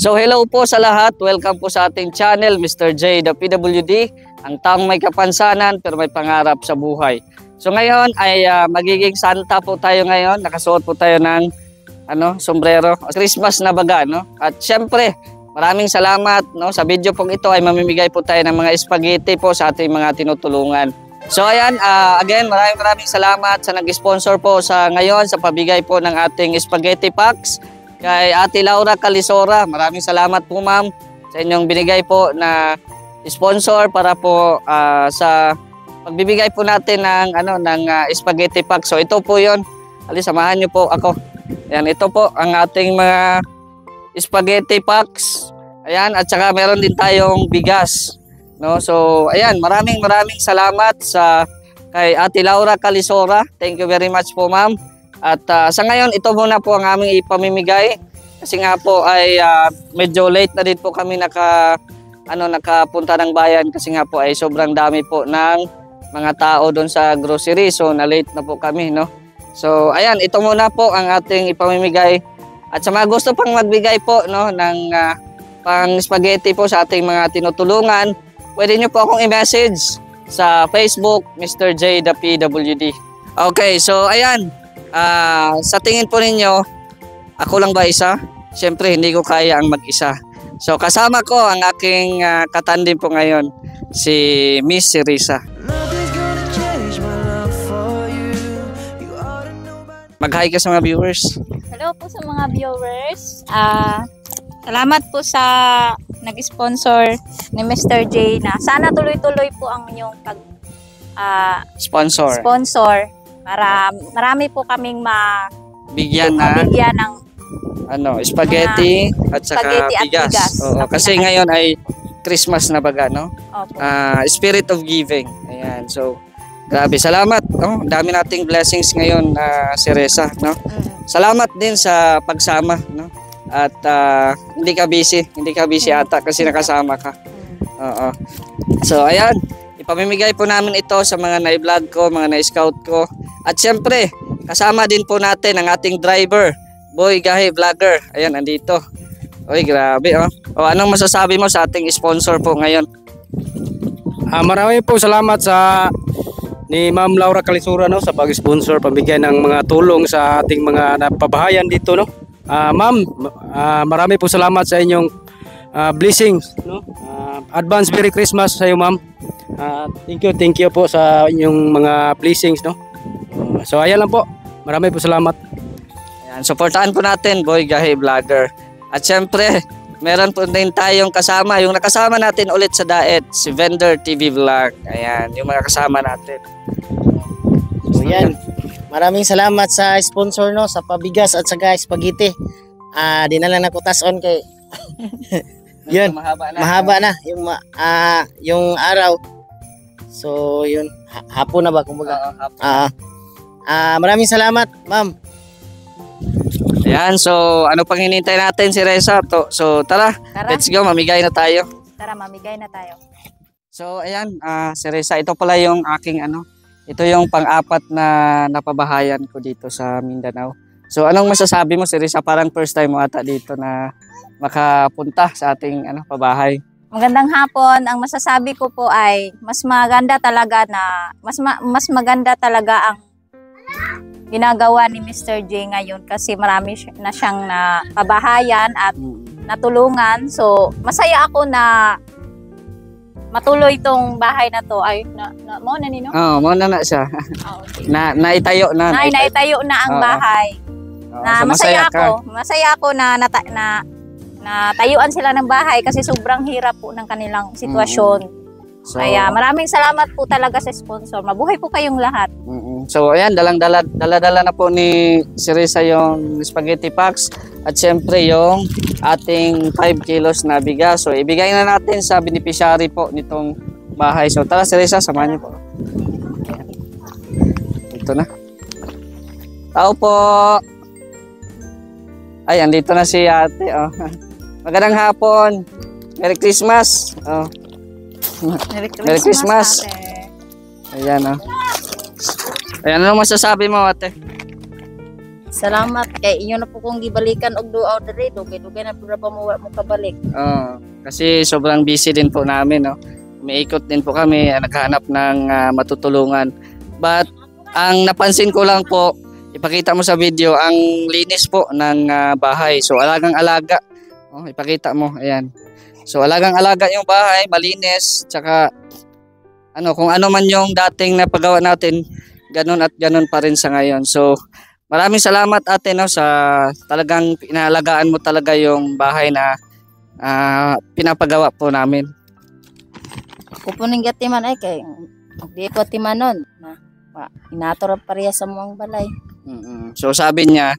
So hello po sa lahat, welcome po sa ating channel, Mr. J, the PWD, ang taong may kapansanan pero may pangarap sa buhay. So ngayon ay magiging Santa po tayo ngayon, nakasuot po tayo ng sombrero, Christmas na baga, no? At syempre, maraming salamat, no? Sa video pong ito ay mamimigay po tayo ng mga spaghetti po sa ating mga tinutulungan. So ayan, again, maraming salamat sa nag-sponsor po sa ngayon sa pabigay po ng ating spaghetti packs. Kay Ate Laura Calisora, maraming salamat po ma'am sa inyong binigay po na sponsor para po sa pagbibigay po natin ng spaghetti pack. So ito po 'yon. Ali, samahan niyo po ako. Ayan, ito po ang ating mga spaghetti packs. Ayan, at saka meron din tayong bigas, no? So ayan, maraming salamat sa kay Ate Laura Calisora. Thank you very much po ma'am. At sa ngayon, ito muna po ang aming ipamimigay kasi nga po ay medyo late na din po kami nakapunta ng bayan kasi nga po ay sobrang dami po ng mga tao doon sa grocery, so na late na po kami, no? So ayan, ito muna po ang ating ipamimigay. At sa mga gusto pang magbigay po, no, ng pang spaghetti po sa ating mga tinutulungan, pwede nyo po akong i-message sa Facebook, Mr. J, the PWD. Okay, so ayan. Sa tingin po ninyo, ako lang ba isa? Siyempre, hindi ko kaya ang mag-isa. So, kasama ko ang aking katandim po ngayon, si Miss Risa. Mag-hi ka sa mga viewers. Hello po sa mga viewers. Salamat po sa nag-sponsor ni Mr. J na sana tuloy-tuloy po ang inyong sponsor. Para marami po kaming mabigyan ng spaghetti at saka bigas. Oo, kasi ngayon ay Christmas na baga, no? Spirit of giving. Ayan. So, grabe, salamat. Oh, dami nating blessings ngayon, si Reza, no? Salamat din sa pagsama, no? At hindi ka busy ata kasi nakasama ka. Oo. So, ayan. Ipamimigay po namin ito sa mga na-vlog ko, mga na-scout ko. At syempre, kasama din po natin ang ating driver, Boy Gahi Vlogger. Ayan, andito. Uy, grabe, oh. O, anong masasabi mo sa ating sponsor po ngayon? Marami po salamat ni Ma'am Laura Calisora, no, sa pag-sponsor, pambigay ng mga tulong sa ating mga napabahayan dito, no. Ma'am, marami po salamat sa inyong blessings, no. Advance Merry Christmas sa iyo, ma'am. Thank you po sa inyong mga blessings, no. So ayan lang po. Marami po salamat. Ayan, suportahan po natin Boy Gahi Vlogger. At syempre, meron po din tayong kasama, yung nakasama natin ulit sa Daet, si Vendor TV Vlog. Ayan, yung mga kasama natin. So yan. Maraming salamat sa sponsor, no, sa pabigas at saka spaghetti. Dinala na ko tason kay yun, mahaba na yung araw. So yun, hapon na ba kumbaga? Maraming salamat, ma'am. Ayan, so ano pang hinintay natin si Reza? So tara, let's go, mamigay na tayo. Tara, mamigay na tayo. So ayan, si Reza, ito pala yung aking ito yung pang-apat na napabahayan ko dito sa Mindanao. So anong masasabi mo si Reza? Parang first time mo ata dito na makapunta sa ating pabahay. Magandang hapon. Ang masasabi ko po ay mas maganda talaga ang ginagawa ni Mr. J ngayon kasi marami na siyang napabahayan at natulungan. So masaya ako na matuloy itong bahay na to. Ay, mo na nino? Oo, mo na siya. Okay. Naitayo na. Naitayo na ang bahay. So masaya ako na tayuan sila ng bahay kasi sobrang hirap po ng kanilang sitwasyon. So, kaya maraming salamat po talaga sa sponsor. Mabuhay po kayong lahat. So ayan, dala-dala na po ni si Reza yung spaghetti packs at syempre yung ating 5 kilos na bigas. So ibigay na natin sa beneficiary po nitong bahay. So tara si Reza, samahan niyo po. Ito na. Tao po. Ay, andito na si ate. Oh. Magandang hapon. Merry Christmas. Oh. Merry Christmas. Ayan, oh. Ayan, ano masasabi mo, ate? Salamat kay inyo na po kong gibalikan og duaw diri dugay-dugay na pura pa mo kabalik. Kasi sobrang busy din po namin, no. Umiikot din po kami, naghahanap ng matutulungan. But ang napansin ko lang po, ipakita mo sa video ang linis po ng bahay. So alagang-alaga. Ipakita mo, ayan. So alagang-alaga yung bahay, malinis, tsaka kung ano man yung dating napagawa natin, ganun at ganun pa rin sa ngayon. So maraming salamat ate, no, sa talagang pinahalagaan mo talaga yung bahay na pinapagawa po namin. Ako po ning gatiman ay kay di ko timanon na inator pareha sa mga balay. So sabi niya,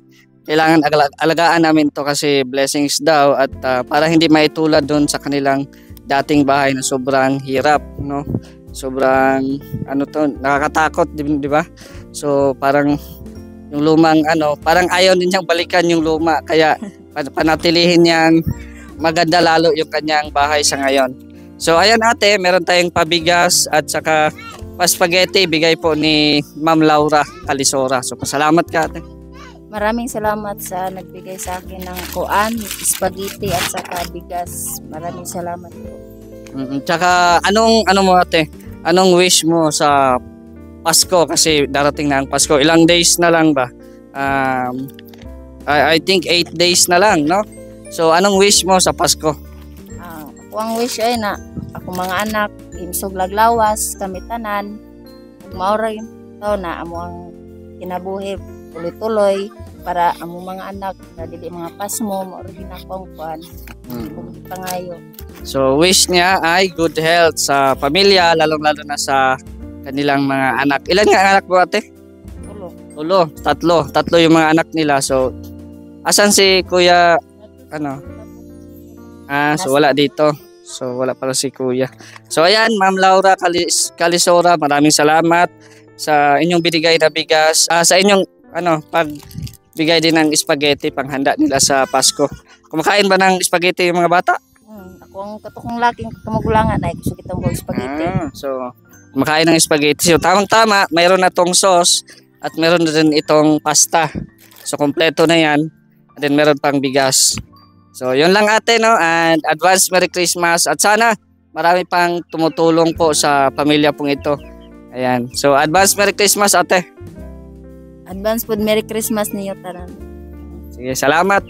kailangan alagaan namin to kasi blessings daw at para hindi maitulad doon sa kanilang dating bahay na sobrang hirap, no? Sobrang nakakatakot, di ba? So parang yung lumang parang ayaw din niyang balikan yung luma kaya panatilihin niyang maganda lalo yung kanyang bahay sa ngayon. So ayan ate, meron tayong pabigas at saka pa-spaghetti bigay po ni Ma'am Laura Calisora. So pasalamat ka ate. Maraming salamat sa nagbigay sa akin ng kuan, spaghetti at saka bigas. Maraming salamat po. Tsaka anong mo ate? Anong wish mo sa Pasko kasi darating na ang Pasko? Ilang days na lang ba? I think 8 days na lang, no? So anong wish mo sa Pasko? Ako ang wish ay na ako mga anak imsog laglawas kami tanan maoray to na amo ang kinabuhi tuloy-tuloy para amo mga anak na dili mga pasmo maoray ginakong kuan pangayo. So wish niya ay good health sa pamilya, lalong-lalo na sa kanilang mga anak. Ilan nga anak mo ate? Tatlo yung mga anak nila. So asan si Kuya so wala dito. So wala pala si Kuya. So ayan, Ma'am Laura Calisora, maraming salamat sa inyong binigay na bigas. Sa inyong pagbigay din ng spaghetti panghanda nila sa Pasko. Kumakain ba ng spaghetti yung mga bata? Ako ang katukong laking kamagulangan ay gusto kitang spaghetti. So kumakain ng spaghetti. So tamang-tama, mayroon na tong sauce at mayroon na din itong pasta. So kompleto na yan. And then meron pang bigas. So yun lang ate, no, and advance Merry Christmas at sana marami pang tumutulong po sa pamilya pong ito. Ayan. So advance Merry Christmas ate. Advance po Merry Christmas niyo tanan. Sige, salamat.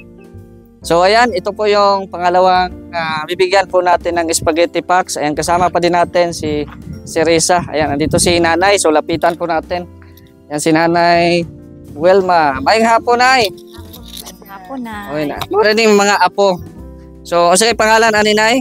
So ayan, ito po yung pangalawang bibigyan po natin ng spaghetti packs. Ayan, kasama pa din natin si Risa. Ayan, andito si Nanay. So lapitan po natin. Ayan si Nanay Wilma. Mayang hapon, Nay. Hapon na. Okay na. Maraming mga apo. So, ano pangalan ani Nay?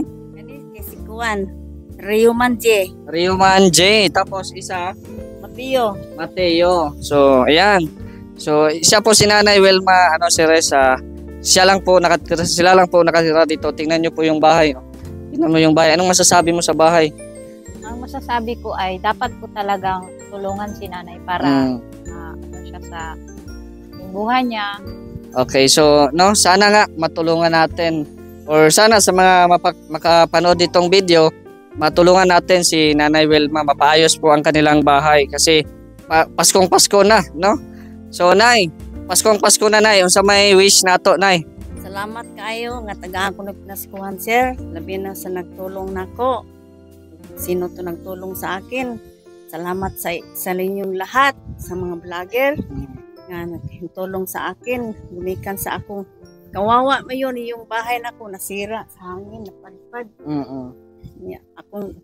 Si Kuan. Rioman J. Rioman J. Tapos isa? Mateo. So, ayan. So, siya po si Nanay Wilma, si Reza. Sila lang po nakatira dito. Tingnan niyo po yung bahay. Tingnan mo yung bahay. Anong masasabi mo sa bahay? Ang masasabi ko ay dapat po talagang tulungan si Nanay para siya sa buhay niya. Okay, so sana nga matulungan natin or sana sa mga makapanood itong video, matulungan natin si Nanay Wilma, mapaayos po ang kanilang bahay kasi Paskong Pasko na, no? So Nay, Paskong Pasko na Nay, unsa may wish nato Nay? Salamat kayo nga tagaan ko nagpinaskuhan sir, labi na sa nagtulong nako. Sino to nagtulong sa akin? Salamat sa inyong lahat, sa mga vlogger nga nagtulong sa akin, gumikan sa akong kawawa mayon yung bahay nako nasira sa hangin, napadpad. Akong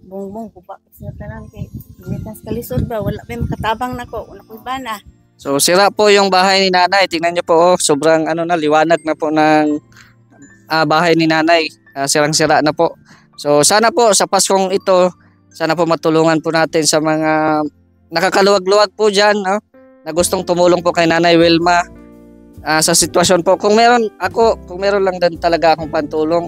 bongbong kubak sa tanan kay gumikan sa kalisod ba wala pa makatabang nako, una ko'y bana. So sira po yung bahay ni Nanay. Tingnan niyo po, sobrang liwanag na po ng bahay ni Nanay. Sirang-sira na po. So sana po sa Paskong ito, sana po matulungan po natin sa mga nakakaluwag-luwag po diyan, no? Na gustong tumulong po kay Nanay Wilma sa sitwasyon po. Kung meron lang din talaga akong pantulong,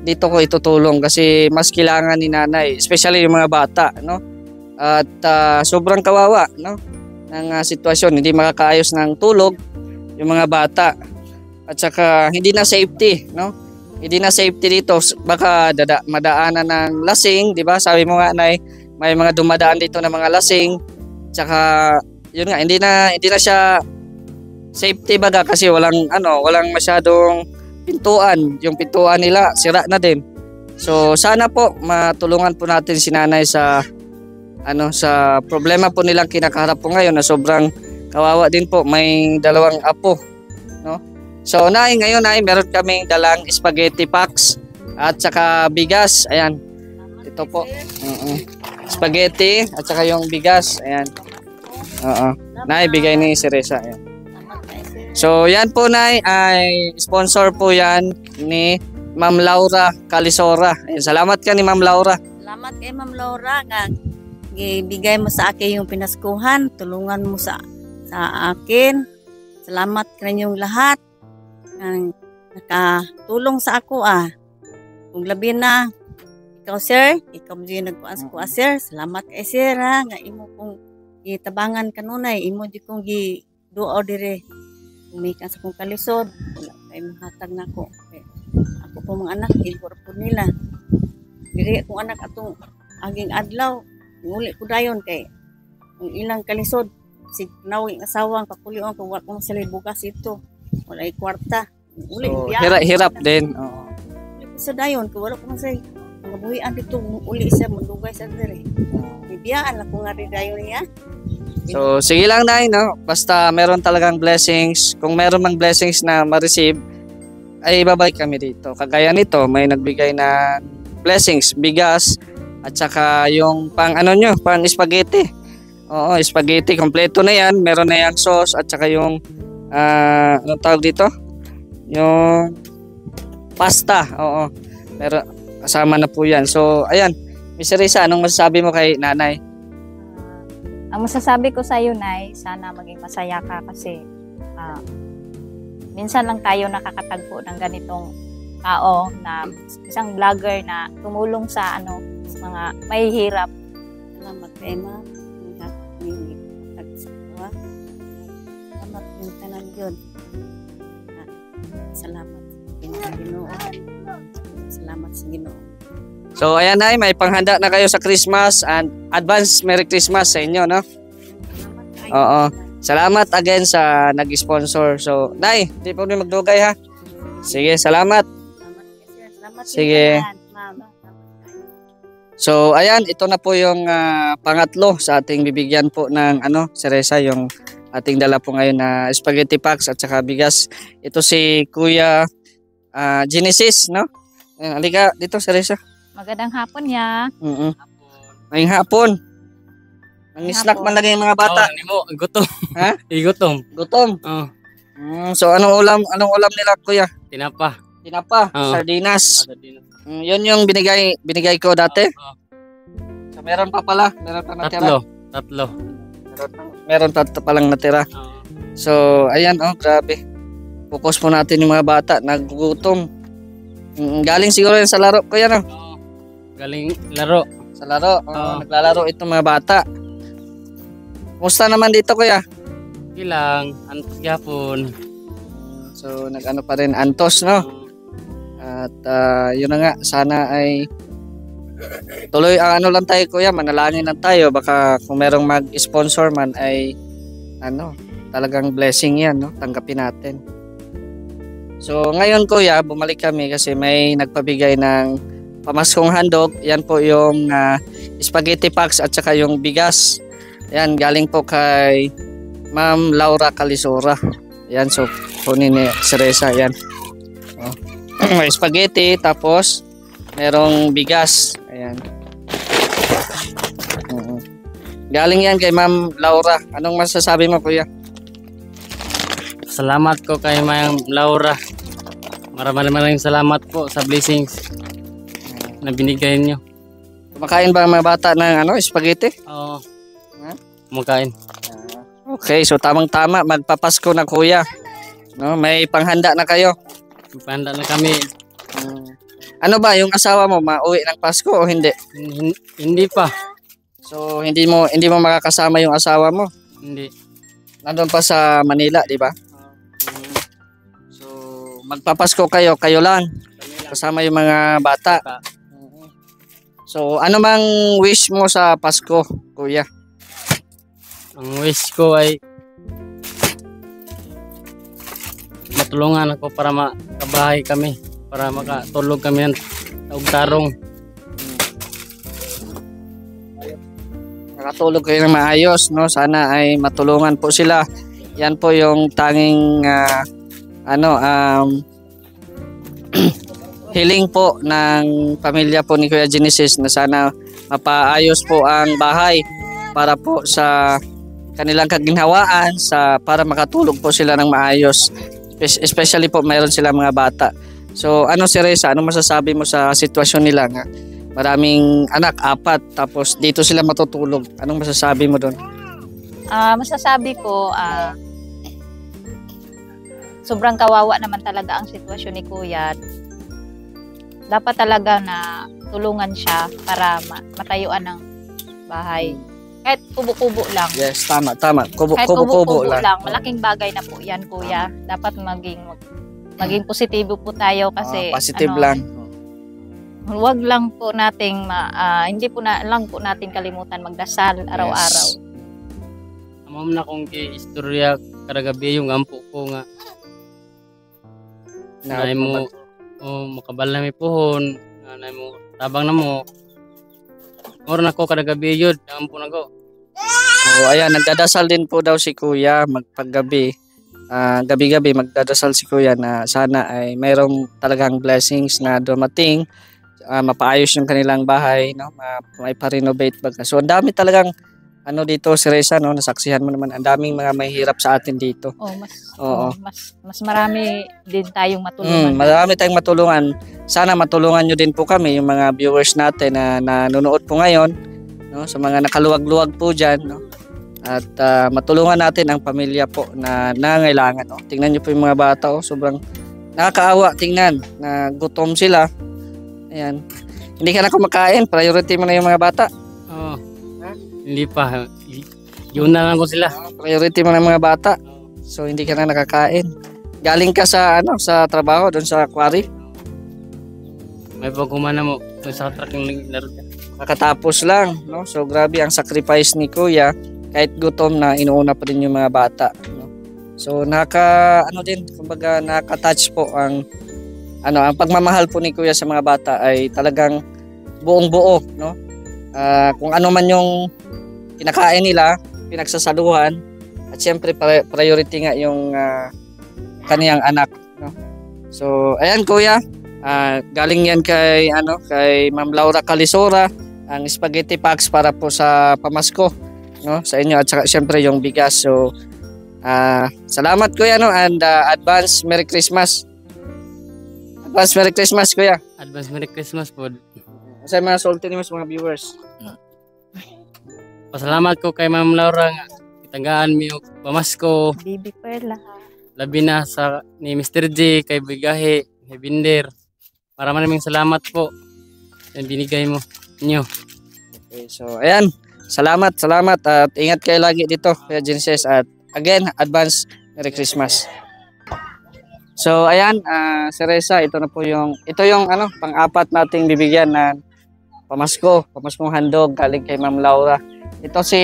dito ko itutulong kasi mas kailangan ni Nanay, especially yung mga bata, no? At sobrang kawawa, no? Ng sitwasyon, hindi makakaayos ng tulog yung mga bata. At saka hindi na safety, no? Hindi na safety dito. Baka madaanan ng lasing, di ba? Sabi mo nga, Nay, may mga dumadaan dito na mga lasing. Tsaka yun nga, hindi na siya safety baga kasi walang masyadong pintuan. Yung pintuan nila sira na din. So sana po matulungan po natin si nanay sa sa problema po nilang kinakaharap po ngayon na sobrang kawawa din po. May 2 apo, no? So nay, ngayon ay meron kaming dalang spaghetti packs at saka bigas. Ayan. Ito po. Spaghetti at saka yung bigas. Ayan. Oo. Nay, bigay ni si Reza. Ayan. So yan po nay, ay sponsor po yan ni Ma'am Laura Calisora. Ayan, salamat ka ni Ma'am Laura. Salamat kay Ma'am Laura nga gibigay mo sa akin yung pinaskuhan, tulungan mo sa akin. Salamat kaninyong lahat nga nakatulong sa ako Kung labi na ikaw sir, ikaw din nagkuan sa kuha sir. Salamat kay sir nga imo kong gitabangan kanunay, imo di kong giduo dire. Umikan sa kong kalisod, wala kay mahatag nako. Ako po mga anak, igor po nila. Diri akong anak atong aging adlaw, nguli ko dayon kay ang ilang kalisod si nawing asawang pakulion kung wala kong sila bukas ito. Wala kwarta. Uli So, biya. hirap din. Oo. Uli ko sa dayon kung wala ko man say mga buhian dito uli sa mundugay sa dire. Bibiyaan ako nga rin dayon niya. So sige lang nay, no? Basta meron talagang blessings. Kung meron mang blessings na ma-receive, ay babalik kami dito. Kagaya nito, may nagbigay na blessings, bigas, at saka yung pang pang spaghetti. Oo, spaghetti, kompleto na yan. Meron na yung sauce, at saka yung, anong tawag dito? Yung pasta, oo. Meron, kasama na po yan. So, ayan. Miss Risa, anong masasabi mo kay nanay? Ang masasabi ko sa iyo, Nay, sana maging masaya ka kasi minsan lang tayo nakakatagpo ng ganitong tao na isang vlogger na tumulong sa mga mahihirap. Salamat kay ma. Salamat yung tanan yun. Salamat sa Ginoo. Salamat sa Ginoo. So ayan nay, may panghanda na kayo sa Christmas and advance Merry Christmas sa inyo, no? Oo. Salamat again sa nag-sponsor. So, nay, di po magdugay ha. Sige, salamat. Salamat Sige. Mama. So, ayan, ito na po yung pangatlo sa ating bibigyan po ng si Reza, yung ating dala po ngayon na spaghetti packs at saka bigas. Ito si Kuya Genesis, no? Ayan, halika dito si Reza. Magandang hapon ya. Ngayong hapon. Ang snack man lagi yung mga bata. Gutom. Ha? Gutom. Gutom. Oh, So anong ulam nila kuya? tinapa. Tinapa, Oo. sardinas. Yun yung binigay ko dati. So meron pa pala, meron pa natira. Tatlo. Meron pa palang natira. So ayan grabe. Focus po natin yung mga bata, nagugutom. Galing siguro yan sa laro kuya no? Galing laro. Sa laro, Oo. naglalaro itong mga bata. Kumusta naman dito kuya? Ilang antos yapon. So nag-ano pa rin antos no? At yun na nga, sana ay tuloy lang tayo kuya, manalangin lang tayo. Baka kung merong mag-sponsor man ay talagang blessing yan, no? Tanggapin natin. So ngayon kuya, bumalik kami kasi may nagpabigay ng pamaskong handog. Yan po yung spaghetti packs at saka yung bigas. Yan, galing po kay Ma'am Laura Calisora. Yan, so kunin ni Reza, yan. May spaghetti, tapos merong bigas. Ayan. Galing yan kay Ma'am Laura. Anong masasabi mo kuya? Salamat ko kay Ma'am Laura. Maraming salamat po sa blessings na binigay niyo. Kumakain ba ang mga bata ng spaghetti? Oo. Ha? Kumakain. Okay, so tamang-tama, magpapasko na kuya. No, may panghanda na kayo. Panda na kami. Ano ba yung asawa mo, mauwi ng Pasko o hindi? Hindi pa. So hindi mo makakasama yung asawa mo. Hindi. Nandun pa sa Manila, di ba? So magpapasko kayo lang. Kasama yung mga bata. So ano mang wish mo sa Pasko, kuya? Ang wish ko ay tulungan ako para makabahay kami, para makatulog kami ng tarong. Nakatulog kayo ng maayos, no? Sana ay matulungan po sila. Yan po yung tanging hiling po ng pamilya po ni Kuya Genesis na sana mapaayos po ang bahay para po sa kanilang kaginhawaan para makatulog po sila ng maayos. Especially po mayroon sila mga bata. So ano si Reza, ano masasabi mo sa sitwasyon nila nga? Maraming anak, 4, tapos dito sila matutulog. Anong masasabi mo doon? Masasabi ko, sobrang kawawa naman talaga ang sitwasyon ni Kuya. Dapat talaga na tulungan siya para matayuan ng bahay. Kahit kubo-kubo lang. Yes, tama. Kahit Kubo-kubo lang. Malaking bagay na po yan, Kuya. Dapat maging positibo po tayo kasi positive lang. Huwag lang po nating hindi po lang po natin kalimutan magdasal araw-araw. Yes. Amam na kung istorya karagabi yung ampo ko nga. Nanay mo makabal na may puhon, nanay mo tabang na mo. Oras na ko karagabi yun, ampo na ko. Ayan, nagdadasal din po daw si Kuya magpaggabi. Gabi-gabi magdadasal si Kuya na sana ay mayroong talagang blessings na dumating. Mapaayos yung kanilang bahay, no? May pa-renovate baga. So ang dami talagang dito si Reza, no? Nasaksihan mo naman, ang daming mga mahihirap sa atin dito. Mas marami din tayong matulungan. Marami tayong matulungan. Sana matulungan nyo din po kami, yung mga viewers natin na nanonood po ngayon, no? Sa mga nakaluwag-luwag po dyan, no? At matulungan natin ang pamilya po na nangangailangan, no? Tingnan nyo po yung mga bata, sobrang nakakaawa tingnan na gutom sila. Ayan. Hindi ka na kumakain, priority mo na yung mga bata. Oo. Hindi pa. Yun na lang ko sila. Priority mo na yung mga bata. So hindi ka na nakakain. Galing ka sa sa trabaho doon sa quarry. May pagkumana mo sa truck yung laro ka. Kakatapos lang, no? So grabe ang sacrifice ni Kuya, kahit gutom na inuuna pa din yung mga bata, no? So kumbaga nakaka-touch po ang pagmamahal po ni Kuya sa mga bata ay talagang buong-buo, no? Kung ano man yung kinakain nila, pinagsasaluhan, at siyempre priority nga yung kaniyang anak, no? So ayan Kuya, galing yan kay Ma'am Laura Calisora, ang spaghetti packs para po sa pamasko, no, sa inyo, at saka siyempre yung bigas. So salamat Kuya, no, and advance Merry Christmas. Advance Merry Christmas Kuya. Advance Merry Christmas po. Sa mga salty niyo sa mga viewers. Pasalamat ko kay Ma'am Laura nga itagaan mi og pamasko. Bibi Perla. Labi na sa ni Mr. J, kay Bigahe, kay Binder. Maraming salamat po sa binigay mo niyo. Okay, so ayan. Salamat at ingat kayo lagi dito Kuya Genesis, at again advance Merry Christmas. So ayan, si Reza, ito yung pang-apat nating bibigyan na pamaskong handog galing kay Ma'am Laura. Ito si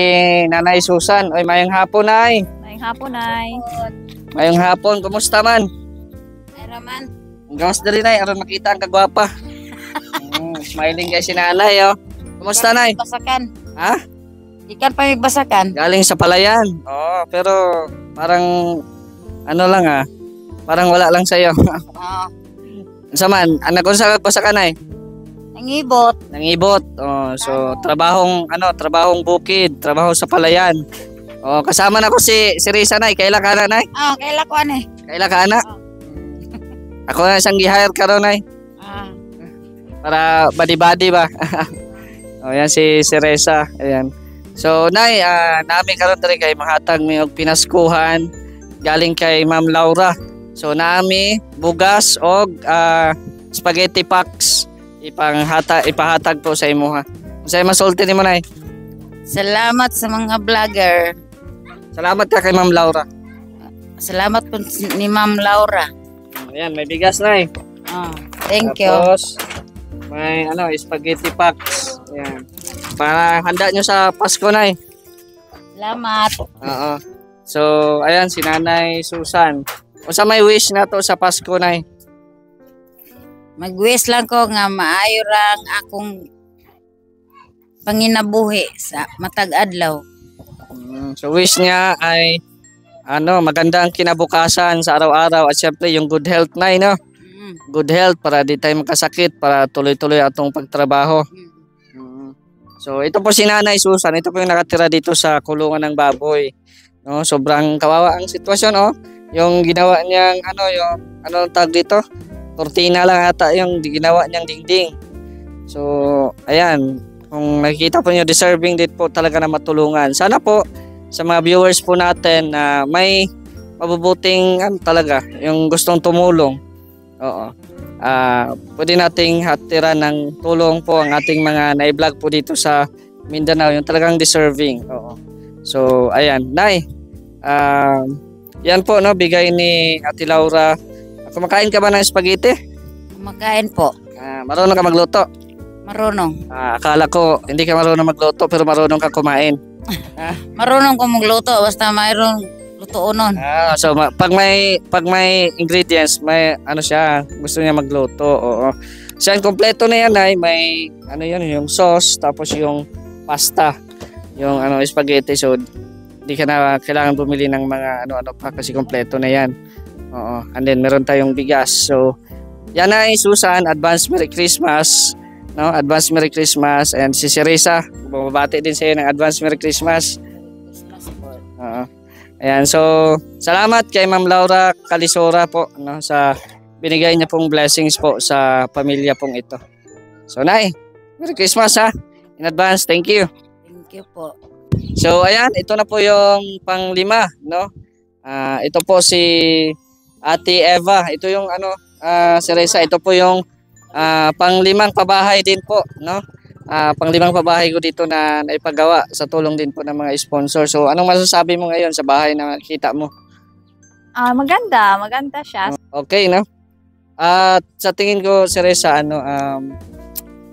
Nanay Susan. Oy, mayong hapon, Nay. Mayong hapon, Nay. Mayong hapon, kumusta man? Ay raman. Gawas dali, Nay, aron makita ang kagwapa. Smiling kay si Nanay, oh. Kumusta, Nay? Basakan. Ha? Ikan pa basakan. Galing sa palayan. Oh, pero parang lang parang wala lang sa'yo. Saman, anak ko sa basakan, Nay? Nangibot. Oh, so trabahong bukid, trabaho sa palayan. Oh, kasama na ko si Reza, Nay. Kaila ka na, Nay? Kaila ko ani. Kaila ka na? Ako na isang gi-hire ka ron, Nay. Para badi-badi ba? Oh, yan si Reza. Ayan. So, Nay, nami karon diri kay mahatag mi og pinaskuhan galing kay Ma'am Laura. So, nami bugas og spaghetti packs ipahatag po sa imuha. Unsay masulti nimo, Nay? Salamat sa mga vlogger. Salamat ka kay Ma'am Laura. Salamat po ni Ma'am Laura. Ayan, may bigas, Nay. Thank you. Tapos, may spaghetti packs. Ayan. Para handa nyo sa Pasko, Nay. Salamat. Oo. So, ayan, si Nanay Susan. Unsa may wish na to sa Pasko, Nay? Mag-wish lang ko nga maayo rang akong panginabuhi sa matag adlaw. So wish niya ay maganda ang kinabukasan sa araw-araw at syempre yung good health, Nay, no? Good health para di tayo makasakit, para tuloy-tuloy atong pagtrabaho. So ito po si Nanay Susan, ito po yung nakatira dito sa kulungan ng baboy. No, sobrang kawawa ang sitwasyon, oh. Yung ginawa niyang yung tag dito? Kortina lang ata yung ginawa niyang dingding. So, ayan, kung nakikita po niyo, deserving din po talaga na matulungan. Sana po sa mga viewers po natin na may mabubuting talaga yung gustong tumulong. Oo. Pwede nating hatiran ng tulong po ang ating mga na-vlog po dito sa Mindanao, yung talagang deserving. Oo. So, ayan, Nay. Yan po, no, bigay ni Ate Laura. Kumakain ka ba ng spaghetti? Kumakain po. Marunong ka magluto? Marunong. Akala ko hindi ka marunong magluto pero marunong ka kumain. Marunong ko magluto basta mayroong lutuonon. So pag may ingredients, may siya, gusto niya magluto. Oo. Siya kompleto na yan, ay may yung sauce tapos yung pasta, yung spaghetti. So hindi ka na kailangan bumili ng mga ano pa kasi kompleto na yan. Oo. And then meron tayong bigas. So yan ay Susan, advance Merry Christmas. No, advance Merry Christmas. And si Risa, bumabati din sa iyo ng advance Merry Christmas. Oo. Ayan, so salamat kay Ma'am Laura Calisora po, no, sa binigay niya pong blessings po sa pamilya pong ito. So Nay, Merry Christmas ha. In advance, thank you. Thank you po. So ayan, ito na po yung pang-5, no? Ito po si Ate Eva. Ito yung si Reza, ito po yung pang-5 pabahay din po, no? Pang-5 pabahay ko dito na naipagawa sa tulong din po ng mga sponsor. So anong masasabi mo ngayon sa bahay na nakita mo? Maganda siya. Okay, no? At sa tingin ko si Reza,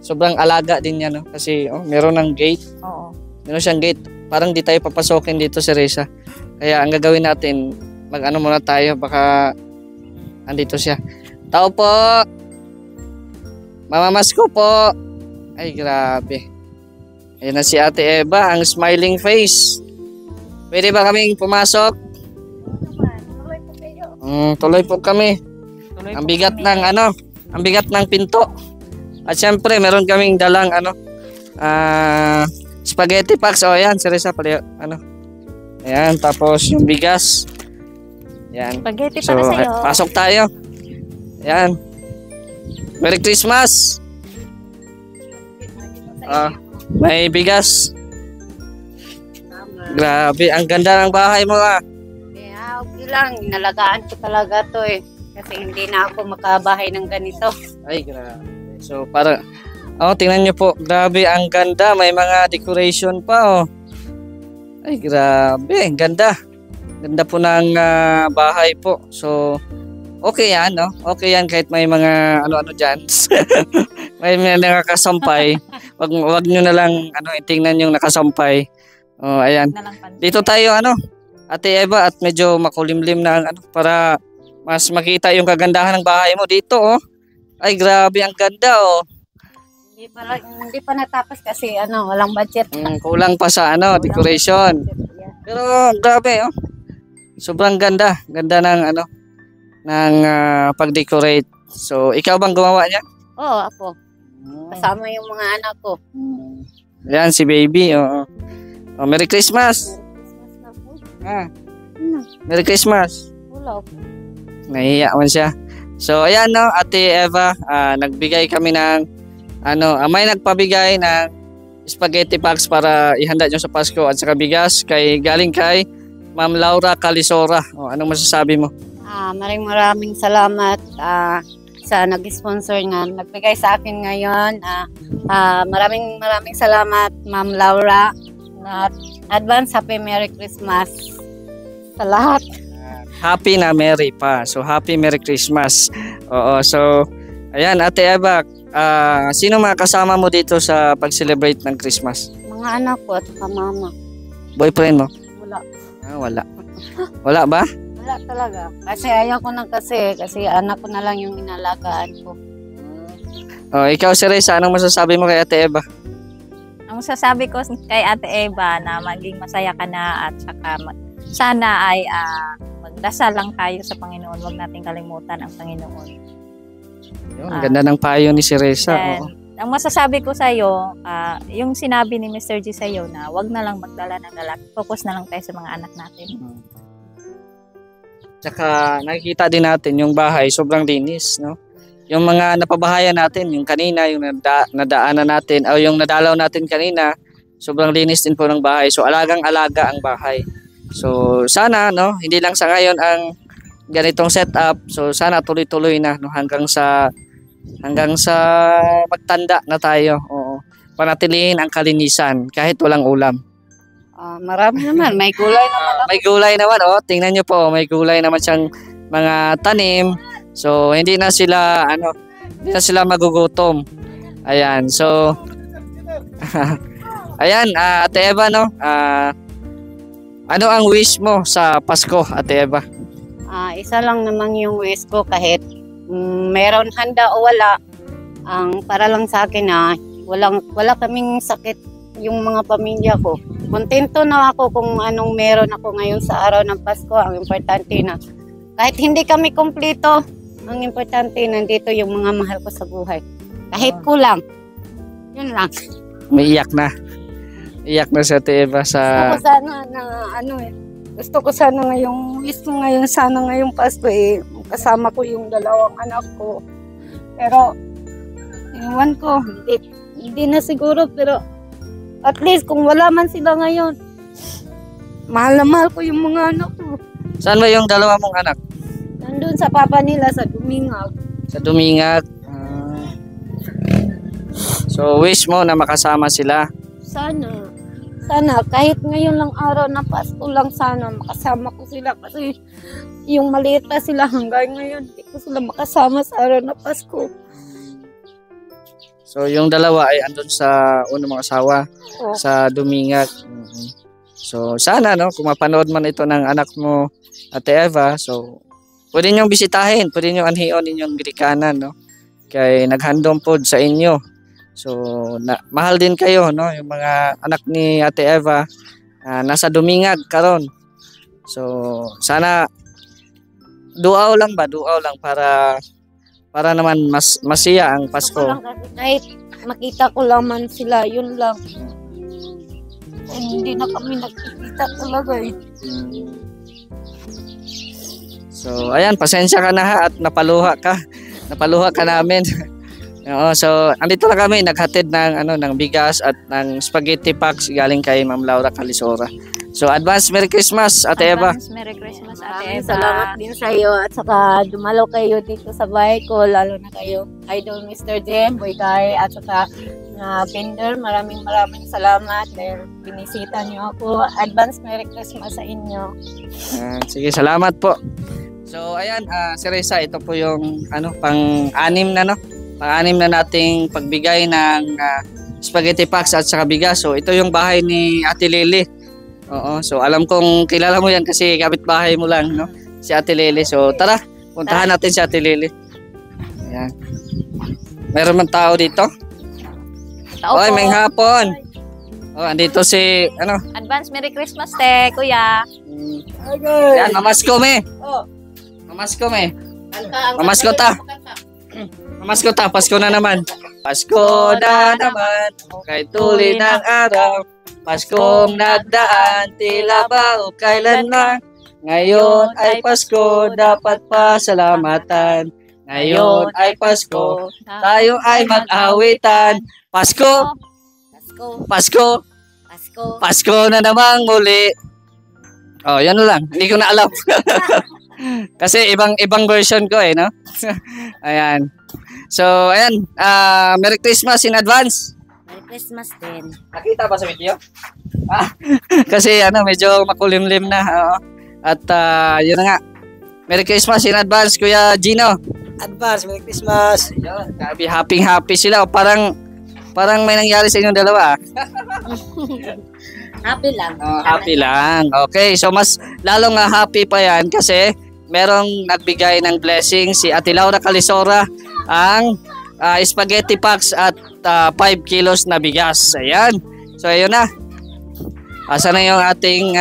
sobrang alaga din niya, no? Kasi meron ng gate. Oo. Meron siyang gate. Parang di tayo papasokin dito si Reza. Kaya ang gagawin natin, muna tayo, baka andito siya. Tao po! Mamamasko po! Ay, grabe. Ayan na si Ate Eva, ang smiling face. Pwede ba kaming pumasok? Tuloy po kami. Ang bigat ng pinto. At syempre, meron kaming dalang spaghetti packs. O, ayan, si Reza pala, ayan, tapos yung bigas. Ayan. Spaghetti So, para sa'yo. pasok tayo. Ayan. Merry Christmas! May bigas. Grabe, ang ganda ng bahay mo Kaya okay lang, inalagaan ko talaga to kasi hindi na ako makabahay ng ganito. Ay, grabe. So, para tingnan nyo po. Grabe, ang ganda. May mga decoration pa, Ay, grabe. Ang ganda. Ganda po ng bahay po. So, okay yan, no? Okay yan kahit may mga ano-ano dyan. May nakakasampay. Wag nyo na lang tingnan yung nakasampay. Ayan. Dito tayo, Ate Eva, at medyo makulimlim na para mas makita yung kagandahan ng bahay mo dito, Ay, grabe, ang ganda, Hindi pa natapos kasi walang budget. Kulang pa sa decoration. Pero grabe, sobrang ganda. Ganda ng pag-decorate. So, ikaw bang gumawa niya? Oo, ako. Kasama yung mga anak ko. Ayan, si baby. Merry Christmas. Merry Christmas. Wala po. Nahiya man siya. So, ayan, no, Ate Eva, nagbigay kami ng may nagpabigay ng spaghetti packs para ihanda nyo sa Pasko at saka bigas galing kay Ma'am Laura Calisora. Anong masasabi mo? Maraming salamat sa nag-sponsor nga nagbigay sa akin ngayon. Maraming salamat, Ma'am Laura. Advance Happy Merry Christmas sa lahat. Happy na Merry pa. So, Happy Merry Christmas. Oo, so, ayan, Ate Eva, sino mga kasama mo dito sa pag-celebrate ng Christmas? Mga anak ko at mama. Boyfriend mo? Wala. Wala. Wala ba? Wala talaga. Kasi ayaw ko na kasi anak ko na lang yung inalagaan ko. Oh, ikaw si Reza, anong masasabi mo kay Ate Eva? Ang sasabi ko kay Ate Eva na maging masaya ka na at saka sana ay magdasal lang tayo sa Panginoon. Huwag nating kalimutan ang Panginoon. Yun, ganda ng payo ni si Reza. Then, ang masasabi ko sa iyo, yung sinabi ni Mr. G sa iyo na wag na lang magdala ng lalaki. Focus na lang tayo sa mga anak natin. Tsaka nakikita din natin yung bahay, sobrang linis, no? Yung mga napabahayan natin, yung kanina, yung nadaanan natin, o yung nadalaw natin kanina, sobrang linis din po ng bahay. So, alagang-alaga ang bahay. So, sana, no, hindi lang sa ngayon ang ganitong setup. So, sana tuloy-tuloy na, no, hanggang sa magtanda na tayo. Oo. Panatilihin ang kalinisan kahit walang ulam. Marami naman. May gulay naman. May gulay naman, oh. Tingnan nyo po, may gulay naman siyang mga tanim. So, hindi na sila magugutom. Ayan. So, ayan, Ate Eva, no? Ano ang wish mo sa Pasko, Ate Eva? Isa lang naman yung wish ko kahit meron handa o wala. Para lang sa akin wala kaming sakit yung mga pamilya ko. Kontento na ako kung anong meron ako ngayon sa araw ng Pasko. Ang importante na kahit hindi kami kumpleto, ang importante nandito yung mga mahal ko sa buhay. Kahit kulang. Yun lang. May iyak na. Iyak na si Ate Eva sa... Gusto ko sana na gusto ko sana ngayong wish ko ngayon sana ngayong Pasko kasama ko yung dalawang anak ko. Pero iwan ko, hindi na siguro pero at least kung wala man sila ngayon, mahal na mahal ko yung mga anak ko. Saan ba yung dalawa mong anak? Nandun sa papa nila sa Dumingag. Sa Dumingag. So wish mo na makasama sila. Sana kahit ngayon lang araw na Pasko lang sana makasama ko sila kasi yung maliit pa sila hanggang ngayon hindi ko sila makasama sa araw na Pasko. So yung dalawa ay andun sa unang mga asawa sa Dumingag. So sana, no, kung mapanood man ito ng anak mo, Ate Eva, so pwede niyong bisitahin, pwede niyong anhion inyong girikanan, no? Kay naghandom pod sa inyo. So mahal din kayo, no, yung mga anak ni Ate Eva nasa Dumingag karon. So sana duaw lang para naman masiya ang Pasko. Kahit makita ko lang man sila, yun lang. Hindi na kami nagkikita talaga So, ayan, pasensya ka na ha at napaluha ka. Napaluha ka namin. Oo, so andito na kami naghatid ng bigas at ng spaghetti packs galing kay Ma'am Laura Calisora. So, advance Merry Christmas, Ate Eva. Advance Merry Christmas, Ate Eva. Salamat din sa iyo at saka dumalo kayo dito sa bahay ko, lalo na kayo Idol Mr. Jem, Boy Kai at saka Pinder. Maraming salamat dahil binisita niyo ako. Advance Merry Christmas sa inyo. Sige, salamat po. So, ayan, si Reza, ito po yung pang-anim na nating pagbigay ng spaghetti packs at saka bigas. So, ito yung bahay ni Ate Lily. Oo, so alam kong kilala mo yan kasi kapitbahay mo lang, no? Si Ate Lily. So, tara, puntahan natin si Ate Lily. Ayan. Meron man tao dito? Oy, may hapon. Andito si, Advance Merry Christmas, Kuya. Yan, mamasko me. Mamasko me. Mamasko ta. Mamasko ta, Pasko na naman. Pasko na naman, kay tuli ng araw. Paskong nagdaan, tila ba o kailanman. Ngayon ay Pasko, dapat pasalamatan. Ngayon ay Pasko, tayo ay mag-awitan. Pasko, Pasko, Pasko na namang muli. Oh, yan lang. Hindi ko na alam. Kasi ibang version ko no? Ayan. So, ayan. Merry Christmas in advance. Merry Christmas din. Nakita ba sa video? Kasi medyo makulimlim na. At yun na nga. Merry Christmas in advance, Kuya Gino. Advance, Merry Christmas. Yun, happy sila. Parang may nangyari sa inyong dalawa. Happy lang. Happy lang. Okay, so mas lalong happy pa yan kasi merong nagbigay ng blessing si Ate Laura Calisora ang spaghetti packs at 5 kilos na bigas. Ayan. So ayun na. Asa na yung ating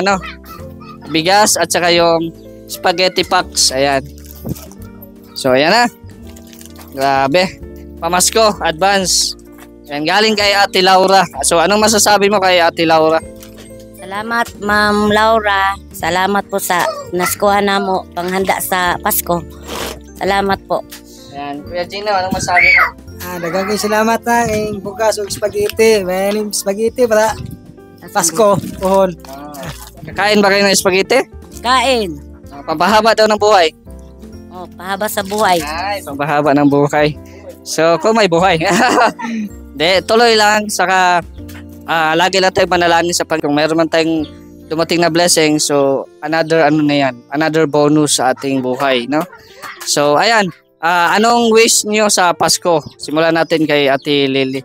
bigas at saka yung spaghetti packs. Ayan. So ayan na. Grabe. Pamasko, advance. Ayan, galing kay Ate Laura. So anong masasabi mo kay Ate Laura? Salamat, Ma'am Laura. Salamat po sa naskuhan na mo panghanda sa Pasko. Salamat po. Ayan. Kuya Gino, anong masasabi mo? Daghang salamat na kay bukas og spaghetti. May spaghetti para Pasko pohon. Kakain ba kayo ng spaghetti? Kain. Pampahaba daw ng buhay. Oh, pahaba sa buhay. Ay, pampahaba ng buhay. So, kung may buhay. De, tuloy lang. Saka, lagi lang tayo manalangin sa Panginoon. Kung mayroon man tayong dumating na blessing, so, another bonus sa ating buhay, no? So, ayan. Anong wish niyo sa Pasko? Simulan natin kay Ate Lily.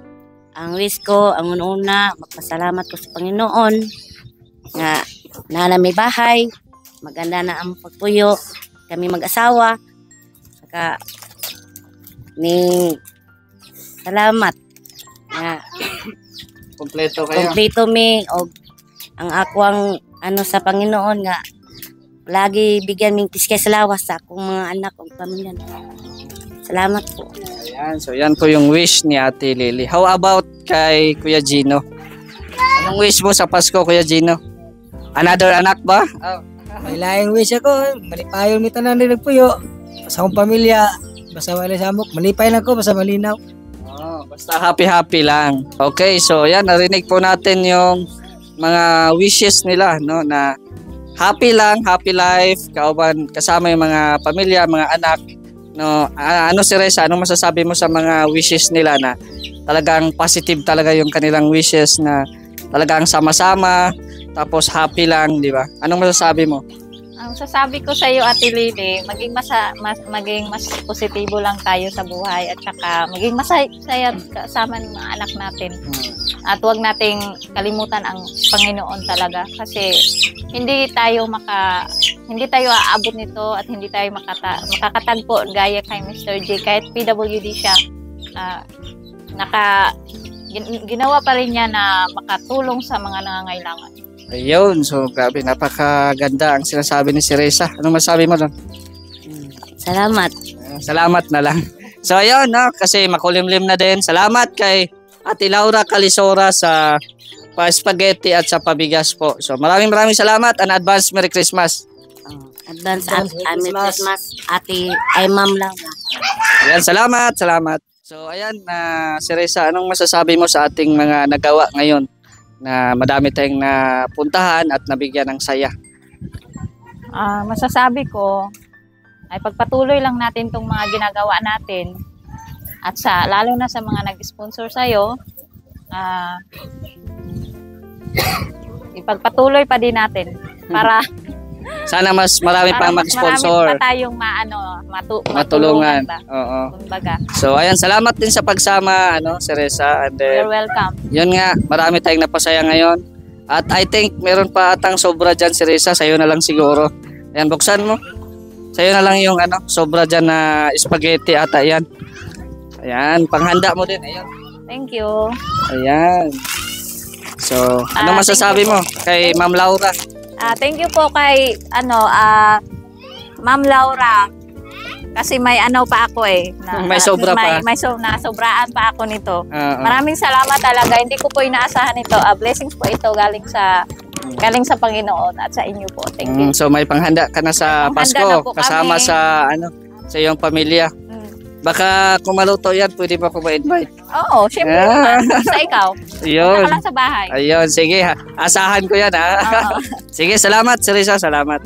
Ang wish ko, ang una, magpasalamat ko sa Panginoon nga na may bahay, maganda na ang pagpuyo, kami mag-asawa, saka salamat nga Kompleto kayo. kompleto mi og ang akwang sa Panginoon nga lagi bigyan ming tiskay salawas sa akong mga anak ug pamilya. Salamat po. Ayan, so yan po yung wish ni Ate Lily. How about kay Kuya Gino? Anong wish mo sa Pasko, Kuya Gino? Another anak ba? May laing wish ako, malipayon mi tanan ni nagpuyo. Sa akong pamilya, basta wala samok, malipay lang ko basta malinaw. Basta happy lang. Okay, so yan, narinig po natin yung mga wishes nila, no, na happy lang, happy life, kasama yung mga pamilya, mga anak. No, si Reza, anong masasabi mo sa mga wishes nila na talagang positive talaga yung kanilang wishes na talagang sama-sama tapos happy lang, di ba? Anong masasabi mo? Ang sasabi ko sa iyo, Ate Lily, maging mas positibo lang tayo sa buhay at saka maging masaya kasama ng mga anak natin. At huwag nating kalimutan ang Panginoon talaga kasi hindi tayo aabot nito at hindi tayo makakatagpo gaya kay Mr. J. Kahit PWD siya, ginawa pa rin niya na makatulong sa mga nangangailangan. Ayun, so grabe, napakaganda ang sinasabi ni si Reza. Anong masasabi mo doon? Salamat. Salamat na lang. So ayun, no, kasi makulimlim na din. Salamat kay Ate Laura Calisora sa pa-spaghetti at sa pabigas po. So maraming salamat and advance Merry Christmas. Advance Merry Christmas, Ma'am Laura. Ayan, salamat. So ayan, si Reza, anong masasabi mo sa ating mga nagawa ngayon na madami tayong napuntahan at nabigyan ng saya? Masasabi ko ay pagpatuloy lang natin itong mga ginagawa natin at lalo na sa mga nag-sponsor sa'yo, ipagpatuloy pa din natin para sana mas marami pang mag-sponsor. Marami pa tayong matulungan. Oo. Kumbaga. So ayan, salamat din sa pagsama si Reza, and You're welcome. Yun nga, marami tayong napasaya ngayon. At I think meron pa atang sobra dyan si Reza, sa'yo na lang siguro. Ayan, buksan mo. Sa'yo na lang yung sobra dyan na spaghetti ata yan. Ayan, panghanda mo din. Ayan. Thank you. Ayan. So, ano masasabi mo kay Ma'am Laura? Thank you po kay Ma'am Laura. Kasi may pa ako may sobra pa. May nasobraan pa ako nito. Maraming salamat talaga. Hindi ko po inaasahan ito. Blessings po ito galing sa Panginoon at sa inyo po. Thank you. So may panghanda ka na sa Pasko kasama sa sa iyong pamilya. Baka kung maluto yan, pwede ba ko ma-invite? Oo, syempre. Sa ikaw. Ayun. Punta ka lang sa bahay. Ayun, sige. Asahan ko yan, ha? Sige, salamat, Reza. Salamat.